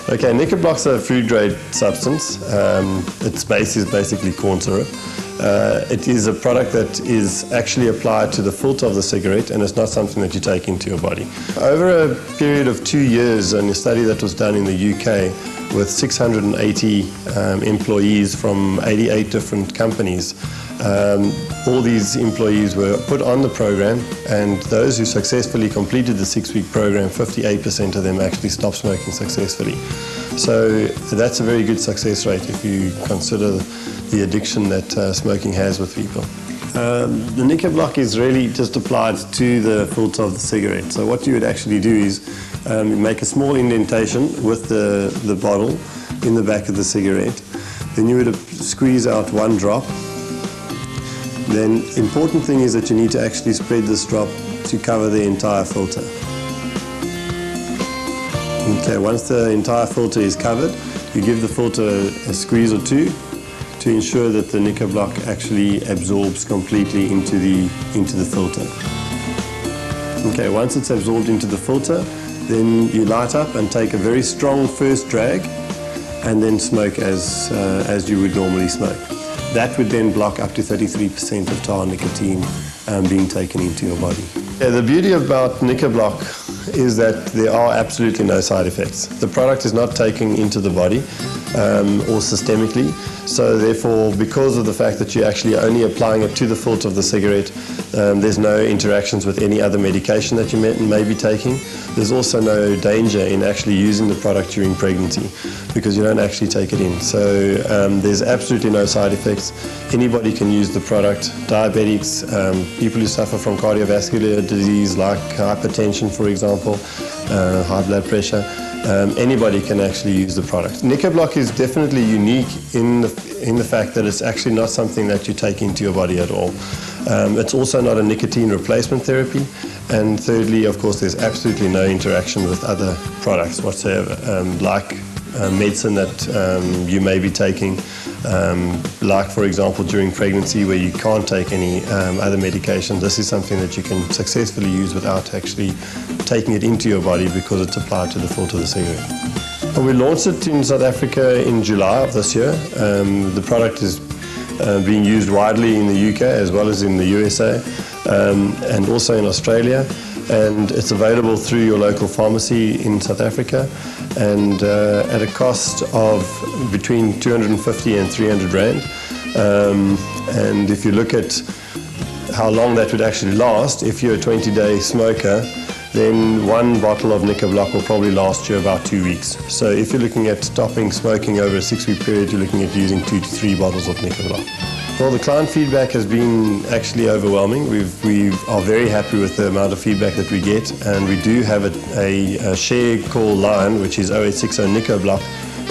Okay, NicoBloc's a food-grade substance. Its base is basically corn syrup. It is a product that is actually applied to the filter of the cigarette, and it's not something that you take into your body. Over a period of 2 years, in a study that was done in the UK with 680 employees from 88 different companies, all these employees were put on the program, and those who successfully completed the 6-week program, 58% of them actually stopped smoking successfully. So that's a very good success rate if you consider the addiction that smoking has with people. The NicoBloc is really just applied to the filter of the cigarette. So what you would actually do is make a small indentation with the bottle in the back of the cigarette. Then you would squeeze out 1 drop. Then the important thing is that you need to actually spread this drop to cover the entire filter. Okay, once the entire filter is covered, you give the filter a squeeze or 2 to ensure that the NicoBloc actually absorbs completely into the filter. Okay, once it's absorbed into the filter, then you light up and take a very strong first drag and then smoke as you would normally smoke. That would then block up to 33% of tar nicotine being taken into your body. Yeah, the beauty about NicoBloc is that there are absolutely no side effects. The product is not taken into the body or systemically, so therefore, because of the fact that you're actually only applying it to the filter of the cigarette, there's no interactions with any other medication that you may be taking. There's also no danger in actually using the product during pregnancy because you don't actually take it in. So there's absolutely no side effects. Anybody can use the product. Diabetics, people who suffer from cardiovascular disease like hypertension, for example, high blood pressure, anybody can actually use the product. NicoBloc is definitely unique in the fact that it's actually not something that you take into your body at all. It's also not a nicotine replacement therapy. And thirdly, of course, there's absolutely no interaction with other products whatsoever, like medicine that you may be taking, like, for example, during pregnancy where you can't take any other medication. This is something that you can successfully use without actually taking it into your body because it's applied to the filter of the cigarette. We launched it in South Africa in July of this year. The product is being used widely in the UK as well as in the USA and also in Australia, and it's available through your local pharmacy in South Africa and at a cost of between 250 and 300 Rand. And if you look at how long that would actually last, if you're a 20-day smoker, then 1 bottle of NicoBloc will probably last you about 2 weeks. So if you're looking at stopping smoking over a 6-week period, you're looking at using 2 to 3 bottles of NicoBloc. Well, the client feedback has been actually overwhelming. We are very happy with the amount of feedback that we get, and we do have a share call line, which is 0860 NicoBloc,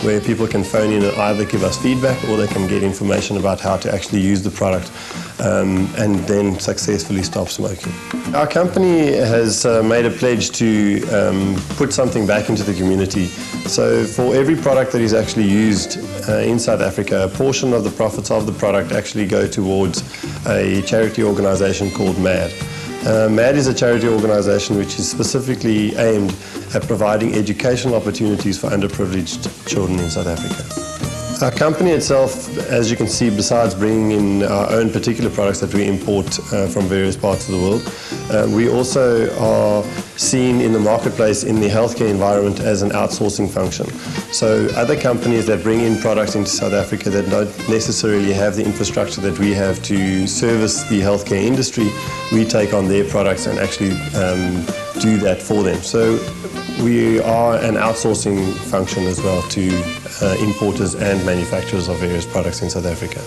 where people can phone in and either give us feedback or they can get information about how to actually use the product and then successfully stop smoking. Our company has made a pledge to put something back into the community. So for every product that is actually used in South Africa, a portion of the profits of the product actually go towards a charity organization called MAD. MAD is a charity organization which is specifically aimed at providing educational opportunities for underprivileged children in South Africa. Our company itself, as you can see, besides bringing in our own particular products that we import from various parts of the world, we also are seen in the marketplace in the healthcare environment as an outsourcing function. So other companies that bring in products into South Africa that don't necessarily have the infrastructure that we have to service the healthcare industry, we take on their products and actually do that for them. So we are an outsourcing function as well to importers and manufacturers of various products in South Africa.